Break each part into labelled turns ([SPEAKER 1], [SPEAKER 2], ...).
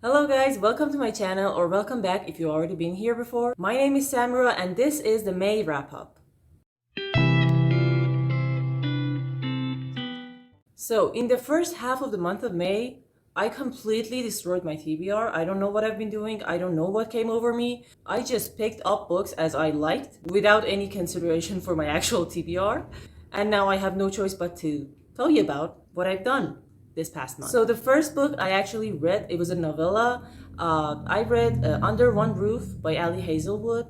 [SPEAKER 1] Hello guys, welcome to my channel, or welcome back if you've already been here before. My name is Samura and this is the May wrap-up. So in the first half of the month of May, I completely destroyed my TBR. I don't know what I've been doing. I don't know what came over me. I just picked up books as I liked without any consideration for my actual TBR. And now I have no choice but to tell you about what I've done this past month. So the first book I actually read, it was a novella. I read Under One Roof by Ali Hazelwood.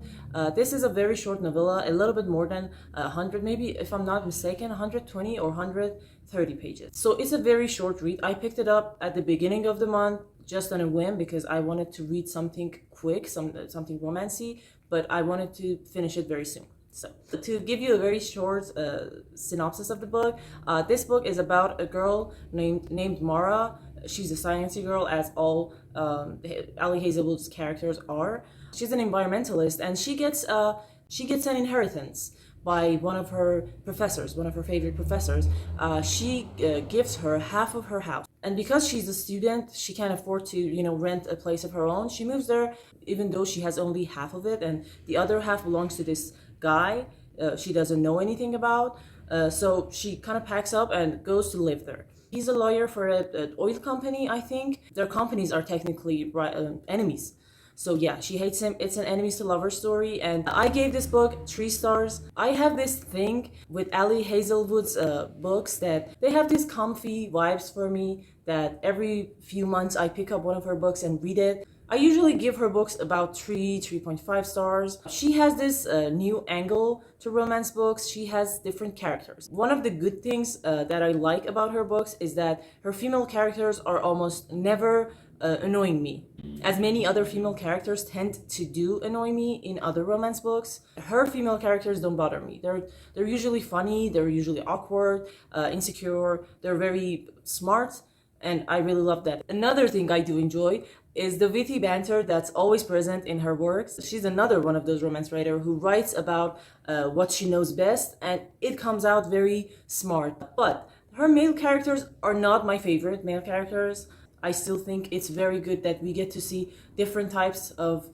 [SPEAKER 1] This is a very short novella, a little bit more than 100, maybe if I'm not mistaken, 120 or 130 pages. So it's a very short read. I picked it up at the beginning of the month just on a whim because I wanted to read something quick, something romancy, but I wanted to finish it very soon. So, to give you a very short synopsis of the book, this book is about a girl named Mara. She's a sciencey girl, as all Ali Hazelwood's characters are. She's an environmentalist, and she gets an inheritance by one of her professors, one of her favorite professors. She gives her half of her house, and because she's a student, she can't afford to, rent a place of her own. She moves there, even though she has only half of it, and the other half belongs to this guy she doesn't know anything about. So she kind of packs up and goes to live there. He's a lawyer for an oil company, I think. Their companies are technically enemies. So yeah, she hates him. It's an enemies to lovers story, and I gave this book 3 stars. I have this thing with Ali Hazelwood's books that they have these comfy vibes for me, that every few months I pick up one of her books and read it. I usually give her books about 3.5 stars. She has this new angle to romance books. She has different characters. One of the good things that I like about her books is that her female characters are almost never annoying me, as many other female characters tend to do annoy me in other romance books. Her female characters don't bother me. They're usually funny, they're usually awkward, insecure, they're very smart, and I really love that. Another thing I do enjoy is the witty banter that's always present in her works. She's another one of those romance writers who writes about what she knows best, and it comes out very smart. But her male characters are not my favorite male characters. I still think it's very good that we get to see different types of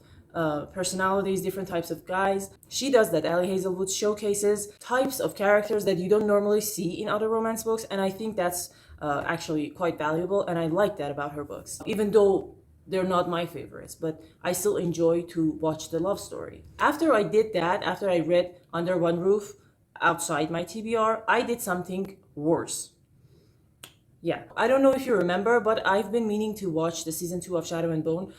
[SPEAKER 1] personalities, different types of guys. She does that. Ali Hazelwood showcases types of characters that you don't normally see in other romance books, and I think that's actually quite valuable, and I like that about her books. Even though they're not my favorites, but I still enjoy to watch the love story. After I did that, after I read Under One Roof outside my TBR, I did something worse. Yeah, I don't know if you remember, but I've been meaning to watch the season 2 of Shadow and Bone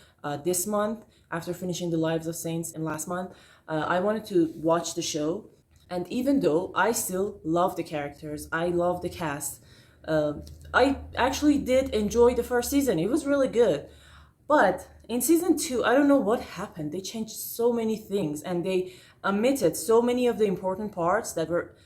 [SPEAKER 1] this month after finishing The Lives of Saints in last month. I wanted to watch the show, and even though I still love the characters, I love the cast, I actually did enjoy the first season. It was really good. But in season 2, I don't know what happened. They changed so many things, and they omitted so many of the important parts that were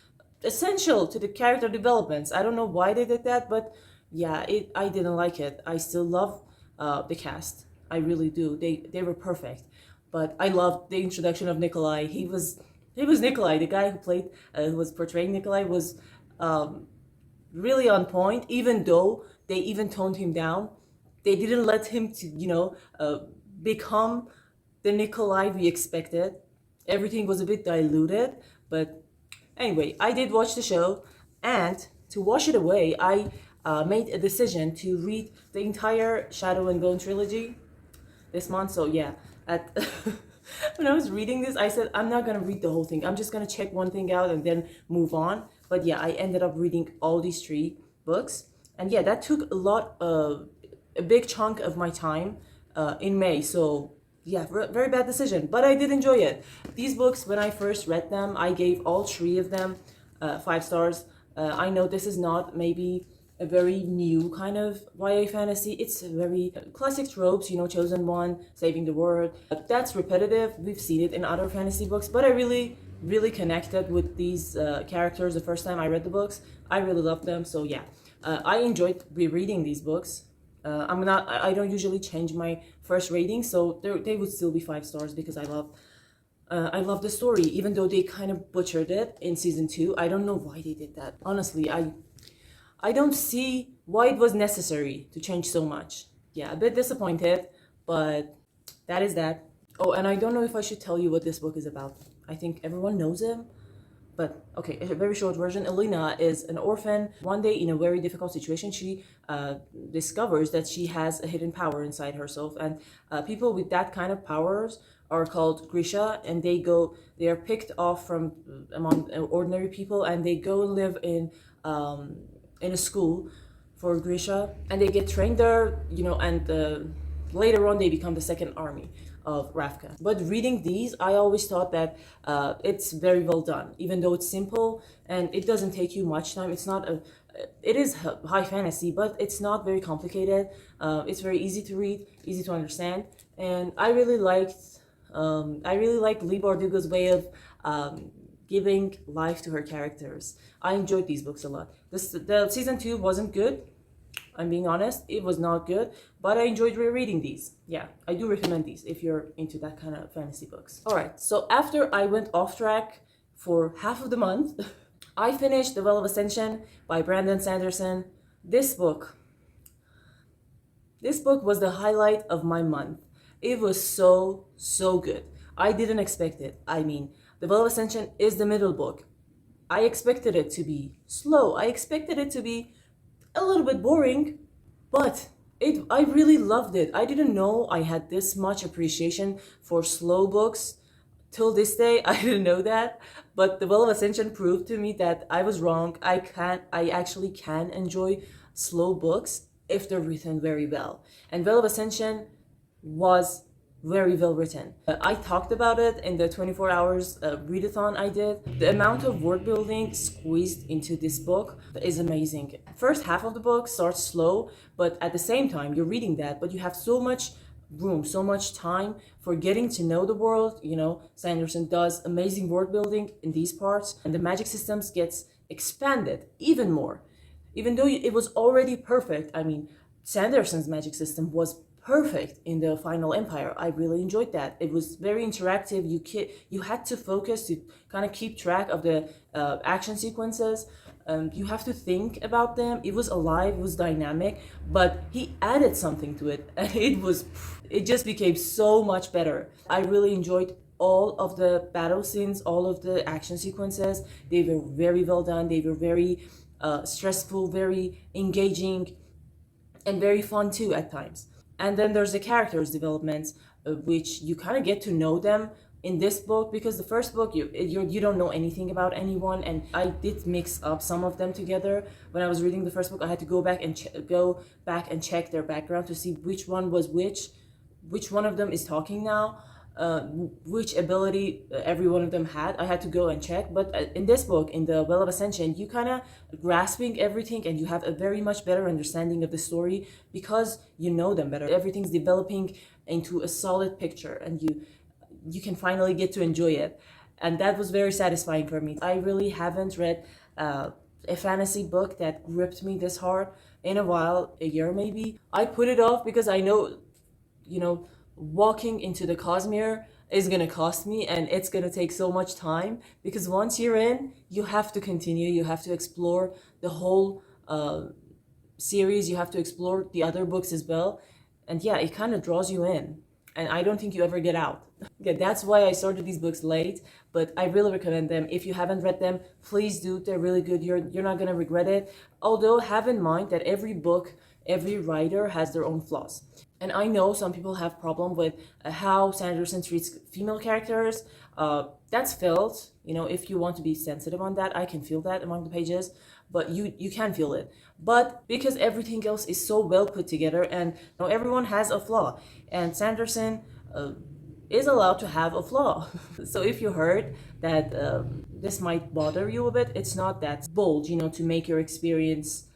[SPEAKER 1] essential to the character developments. I don't know why they did that, but yeah, I didn't like it. I still love the cast. I really do. They were perfect. But I loved the introduction of Nikolai. He was Nikolai. The guy who was portraying Nikolai was really on point, even though they even toned him down. They didn't let him to, become the Nikolai we expected. Everything was a bit diluted, but anyway, I did watch the show, and to wash it away, I made a decision to read the entire Shadow and Bone trilogy this month. So yeah, when I was reading this, I said, I'm not gonna read the whole thing. I'm just gonna check one thing out and then move on. But yeah, I ended up reading all these 3 books. And yeah, that took a big chunk of my time in May. So yeah, very bad decision, but I did enjoy it. These books, when I first read them, I gave all 3 of them 5 stars. I know this is not maybe a very new kind of YA fantasy. It's a very classic tropes, chosen one, saving the world. That's repetitive. We've seen it in other fantasy books, but I really connected with these characters the first time I read the books. I really loved them. So yeah, I enjoyed rereading these books. I don't usually change my first rating, so they would still be 5 stars because I love the story, even though they kind of butchered it in season 2. I don't know why they did that. Honestly, I don't see why it was necessary to change so much. Yeah, a bit disappointed, But that is that. Oh, and I don't know if I should tell you what this book is about. I think everyone knows him. But okay, a very short version. Elena is an orphan. One day, in a very difficult situation, she discovers that she has a hidden power inside herself, and people with that kind of powers are called Grisha, and they are picked off from among ordinary people, and they go live in a school for Grisha, and they get trained there, and later on they become the second army of Ravka. But reading these, I always thought that it's very well done, even though it's simple and it doesn't take you much time. It is high fantasy, but it's not very complicated. It's very easy to read, easy to understand, and I really liked Lee Bardugo's way of giving life to her characters. I enjoyed these books a lot. The season 2 wasn't good. I'm being honest, it was not good, but I enjoyed rereading these. Yeah, I do recommend these if you're into that kind of fantasy books. All right, so after I went off track for half of the month, I finished The Well of Ascension by Brandon Sanderson. This book was the highlight of my month. It was so good. I didn't expect it. I mean, The Well of Ascension is the middle book. I expected it to be slow. I expected it to be a little bit boring, but I really loved it. I didn't know I had this much appreciation for slow books. Till this day, I didn't know that, but The Well of Ascension proved to me that I was wrong. I actually can enjoy slow books if they're written very well. And Well of Ascension was very well written. I talked about it in the 24 hours readathon I did. The amount of word building squeezed into this book is amazing. First half of the book starts slow, but at the same time you're reading that, but you have so much room, so much time for getting to know the world. Sanderson does amazing word building in these parts, and the magic systems gets expanded even more. Even though it was already perfect, I mean, Sanderson's magic system was perfect in the Final Empire. I really enjoyed that. It was very interactive. You had to focus to kind of keep track of the action sequences. You have to think about them. It was alive, it was dynamic, but he added something to it, and it just became so much better. I really enjoyed all of the battle scenes, all of the action sequences. They were very well done. They were very stressful, very engaging, and very fun too at times. And then there's the characters developments, which you kind of get to know them in this book, because the first book you don't know anything about anyone, and I did mix up some of them together. When I was reading the first book, I had to go back and check their background to see which one was which one of them is talking now, which ability every one of them had. I had to go and check. But in this book, in The Well of Ascension, you kind of grasping everything, and you have a very much better understanding of the story because you know them better. Everything's developing into a solid picture, and you can finally get to enjoy it. And that was very satisfying for me. I really haven't read a fantasy book that gripped me this hard in a while, a year maybe. I put it off because I know, walking into the Cosmere is gonna cost me, and it's gonna take so much time, because once you're in, you have to continue. You have to explore the whole series. You have to explore the other books as well. And yeah, it kind of draws you in, and I don't think you ever get out. Yeah, that's why I started these books late, but I really recommend them. If you haven't read them, please do. They're really good. You're not gonna regret it. Although have in mind that every book, every writer has their own flaws. And I know some people have problem with how Sanderson treats female characters. That's felt, if you want to be sensitive on that, I can feel that among the pages, but you can feel it. But because everything else is so well put together, and everyone has a flaw, and Sanderson is allowed to have a flaw. So if you heard that this might bother you a bit, it's not that bold, to make your experience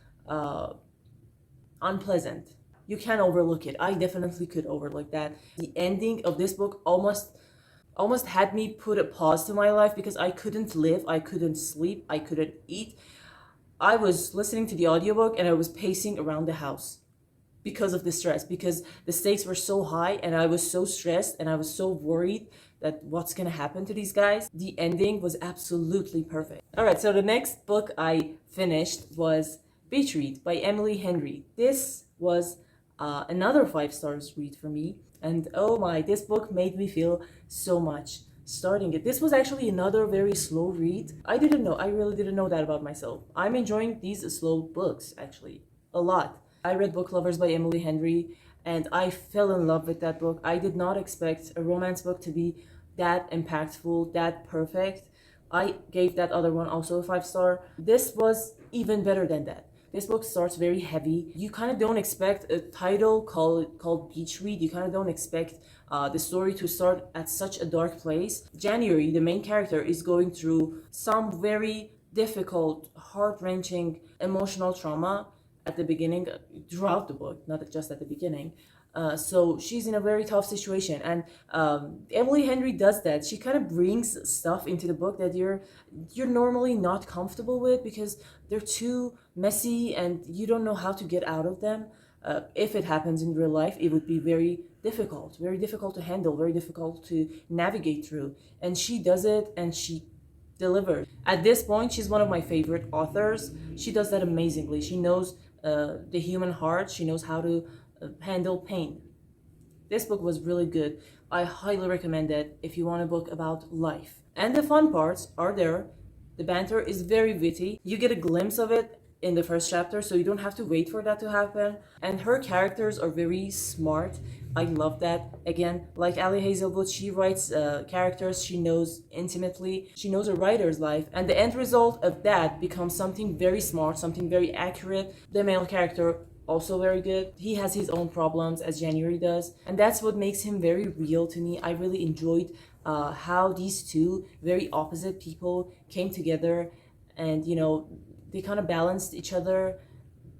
[SPEAKER 1] unpleasant. You can overlook it. I definitely could overlook that. The ending of this book almost had me put a pause to my life, because I couldn't live, I couldn't sleep, I couldn't eat. I was listening to the audiobook and I was pacing around the house because of the stress, because the stakes were so high, and I was so stressed, and I was so worried that what's gonna happen to these guys. The ending was absolutely perfect. All right, so the next book I finished was Beach Read by Emily Henry. This was Another 5 stars read for me. And oh my, this book made me feel so much starting it. This was actually another very slow read. I really didn't know that about myself. I'm enjoying these slow books actually a lot. I read Book Lovers by Emily Henry and I fell in love with that book. I did not expect a romance book to be that impactful, that perfect. I gave that other one also a 5 star. This was even better than that. This book starts very heavy. You kind of don't expect a title called Beach Read. You kind of don't expect the story to start at such a dark place. January, the main character, is going through some very difficult, heart-wrenching emotional trauma at the beginning, throughout the book, not just at the beginning. So she's in a very tough situation, and Emily Henry does that. She kind of brings stuff into the book that you're normally not comfortable with because they're too messy and you don't know how to get out of them. If it happens in real life, it would be very difficult to handle, very difficult to navigate through. And she does it, and she delivers. At this point, she's one of my favorite authors. She does that amazingly. She knows the human heart. She knows how to handle pain. This book was really good. I highly recommend it if you want a book about life. And the fun parts are there. The banter is very witty. You get a glimpse of it in the first chapter, so you don't have to wait for that to happen. And her characters are very smart. I love that. Again, like Ali Hazelwood, she writes characters she knows intimately. She knows a writer's life, and the end result of that becomes something very smart, something very accurate. The male character, also very good. He has his own problems, as January does, and that's what makes him very real to me. I really enjoyed how these two very opposite people came together, and they kind of balanced each other.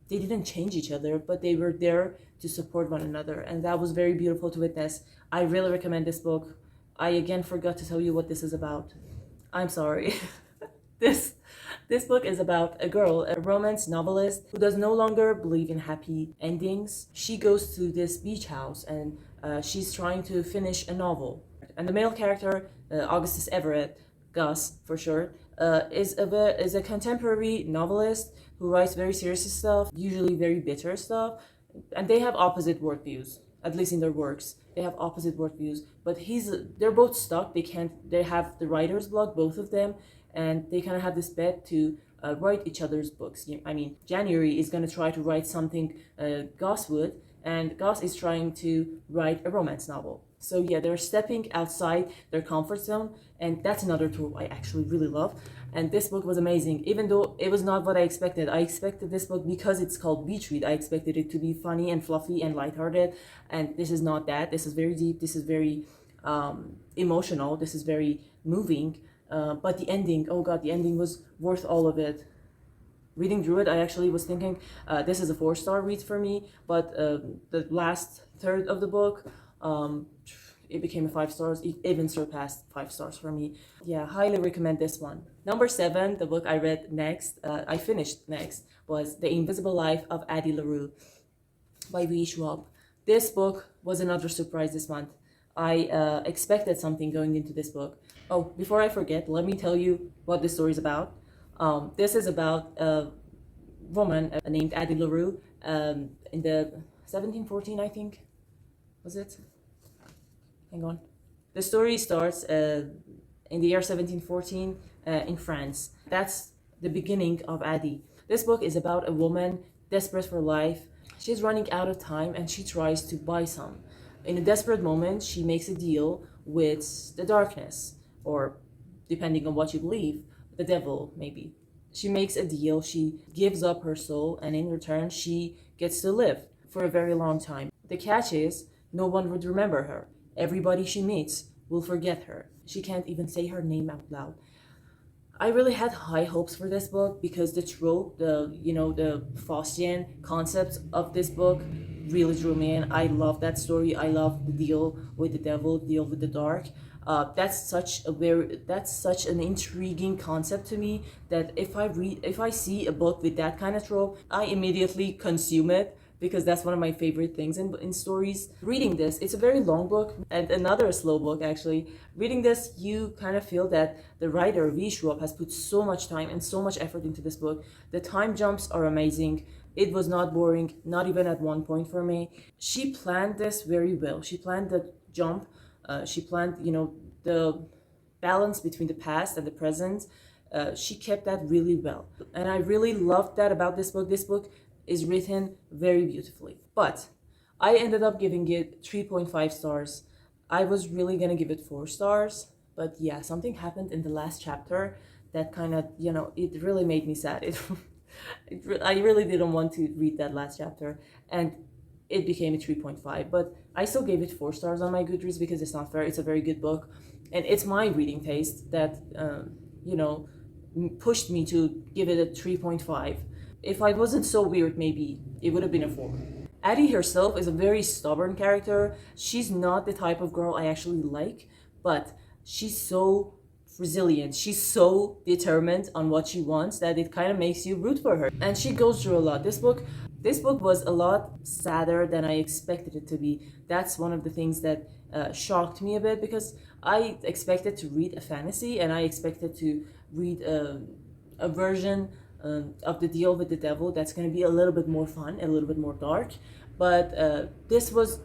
[SPEAKER 1] They didn't change each other, but they were there to support one another, and that was very beautiful to witness. I really recommend this book. I again forgot to tell you what this is about. I'm sorry. This book is about a girl, a romance novelist, who does no longer believe in happy endings. She goes to this beach house and she's trying to finish a novel. And the male character, Augustus Everett, Gus for short, is a contemporary novelist who writes very serious stuff, usually very bitter stuff. And they have opposite worldviews, at least in their works. They have opposite worldviews, but they're both stuck. They have the writer's block, both of them, and they kind of have this bet to write each other's books. I mean, January is going to try to write something Gus would, and Gus is trying to write a romance novel. So yeah, they're stepping outside their comfort zone, and that's another tool I actually really love. And this book was amazing, even though it was not what I expected. I expected this book, because it's called Beach Read, I expected it to be funny and fluffy and lighthearted, and this is not that. This is very deep, this is very emotional, this is very moving. But the ending, oh god, the ending was worth all of it. Reading through it, I actually was thinking this is a 4-star read for me, but the last third of the book, it became a 5 stars. It even surpassed 5 stars for me. Yeah, highly recommend this one. Number 7, the book I read next, I finished next, was The Invisible Life of Addie Larue by Schwab. This book was another surprise this month. I expected something going into this book. Oh, before I forget, let me tell you what this story is about. This is about a woman named Addie Larue in the 1714, I think. Was it? Hang on. The story starts in the year 1714 in France. That's the beginning of Addie. This book is about a woman desperate for life. She's running out of time and she tries to buy some. In a desperate moment, she makes a deal with the darkness, or depending on what you believe, the devil, maybe. She makes a deal, she gives up her soul, and in return, she gets to live for a very long time. The catch is, no one would remember her. Everybody she meets will forget her. She can't even say her name out loud. I really had high hopes for this book because the trope, the Faustian concepts of this book really drew me in. I love that story. I love the deal with the devil, deal with the dark. That's such an intriguing concept to me that if I see a book with that kind of trope, I immediately consume it, because that's one of my favorite things in stories. Reading this, it's a very long book and another slow book actually. Reading this, you kind of feel that the writer, Schwab, has put so much time and so much effort into this book. The time jumps are amazing. It was not boring, not even at one point for me. She planned this very well. She planned the jump. She planned, the balance between the past and the present. She kept that really well. And I really loved that about this book. This book is written very beautifully. But I ended up giving it 3.5 stars. I was really gonna give it 4 stars. But yeah, something happened in the last chapter that kind of, it really made me sad. I really didn't want to read that last chapter, and it became a 3.5. But I still gave it 4 stars on my Goodreads because it's not fair. It's a very good book, and it's my reading taste that, pushed me to give it a 3.5. If I wasn't so weird, maybe it would have been a 4. Addie herself is a very stubborn character. She's not the type of girl I actually like, but she's so resilient. She's so determined on what she wants that it kind of makes you root for her. And she goes through a lot. This book was a lot sadder than I expected it to be. That's one of the things that shocked me a bit, because I expected to read a fantasy and I expected to read a version of The Deal with the Devil that's going to be a little bit more fun, a little bit more dark. But this was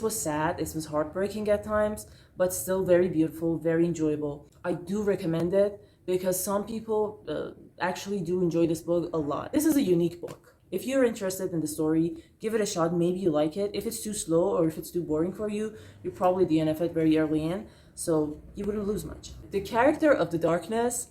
[SPEAKER 1] sad. This was heartbreaking at times, but still very beautiful, very enjoyable. I do recommend it because some people actually do enjoy this book a lot. This is a unique book. If you're interested in the story, give it a shot. Maybe you like it. If it's too slow or if it's too boring for you, you probably DNF it very early in, so you wouldn't lose much. The character of the darkness,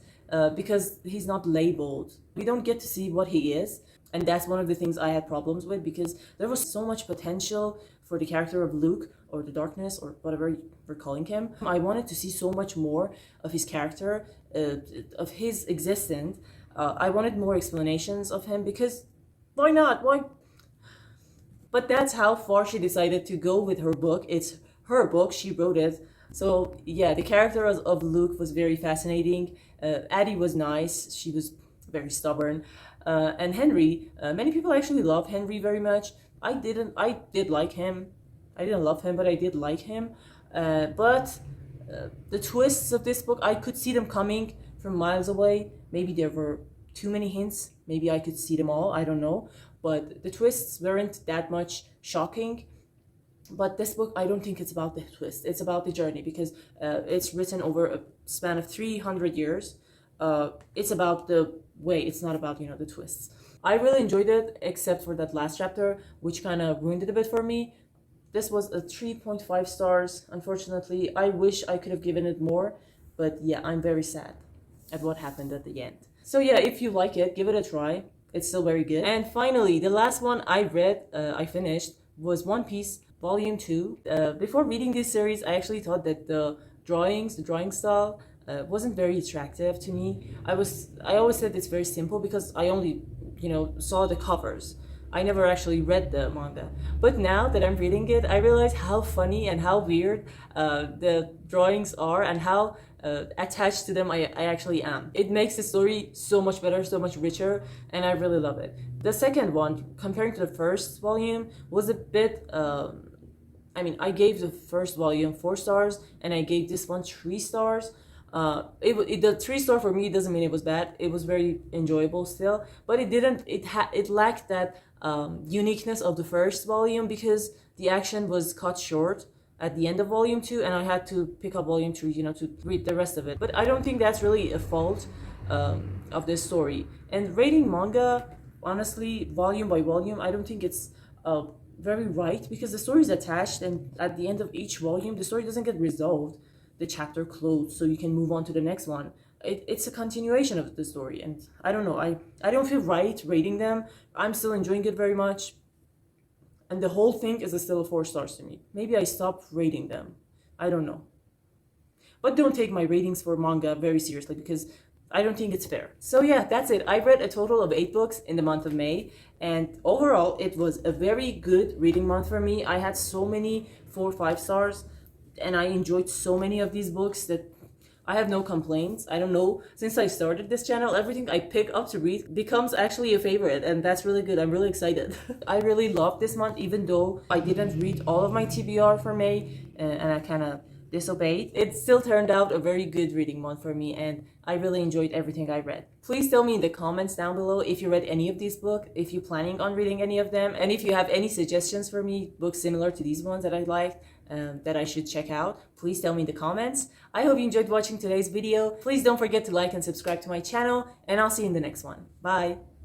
[SPEAKER 1] because he's not labeled, we don't get to see what he is. And that's one of the things I had problems with, because there was so much potential for the character of Luke, or the darkness, or whatever we're calling him. I wanted to see so much more of his character, of his existence. I wanted more explanations of him, because why not? Why? But that's how far she decided to go with her book. It's her book, she wrote it. So yeah, the character of Luke was very fascinating. Addie was nice. She was very stubborn. And Henry, many people actually love Henry very much. I did like him. I didn't love him, but I did like him. But the twists of this book, I could see them coming from miles away. Maybe there were too many hints. Maybe I could see them all. I don't know. But the twists weren't that much shocking. But this book, I don't think it's about the twist. It's about the journey, because it's written over a span of 300 years. It's about the way. It's not about, the twists. I really enjoyed it, except for that last chapter, which kind of ruined it a bit for me. This was a 3.5 stars, unfortunately. I wish I could have given it more, but yeah, I'm very sad at what happened at the end. So yeah, if you like it, give it a try. It's still very good. And finally, the last one I read, I finished, was One Piece Volume 2. Before reading this series, I actually thought that the drawing style wasn't very attractive to me. I always said it's very simple because I only, saw the covers. I never actually read the manga. But now that I'm reading it, I realize how funny and how weird the drawings are, and how attached to them I actually am. It makes the story so much better, so much richer, and I really love it. The second one, comparing to the first volume, was a bit... I gave the first volume 4 stars, and I gave this one 3 stars. The 3 star for me doesn't mean it was bad. It was very enjoyable still, but it lacked that uniqueness of the first volume, because the action was cut short at the end of volume 2, and I had to pick up volume 3, to read the rest of it. But I don't think that's really a fault of this story. And rating manga, honestly, volume by volume, I don't think it's very right, because the story is attached, and at the end of each volume, the story doesn't get resolved. The chapter closed, so you can move on to the next one. It's a continuation of the story, and I don't know, I don't feel right rating them. I'm still enjoying it very much, and the whole thing is still a 4 stars to me. Maybe I stopped rating them. I don't know. But don't take my ratings for manga very seriously, because I don't think it's fair. So yeah, that's it. I read a total of 8 books in the month of May, and overall it was a very good reading month for me. I had so many 4 or 5 stars, and I enjoyed so many of these books that I have no complaints. I don't know, since I started this channel, everything I pick up to read becomes actually a favorite, and that's really good. I'm really excited. I really loved this month, even though I didn't read all of my TBR for May, and I kind of disobeyed, it still turned out a very good reading month for me, and I really enjoyed everything I read. Please tell me in the comments down below if you read any of these books, if you're planning on reading any of them, and if you have any suggestions for me, books similar to these ones that I liked, that I should check out. Please tell me in the comments. I hope you enjoyed watching today's video. Please don't forget to like and subscribe to my channel, and I'll see you in the next one. Bye!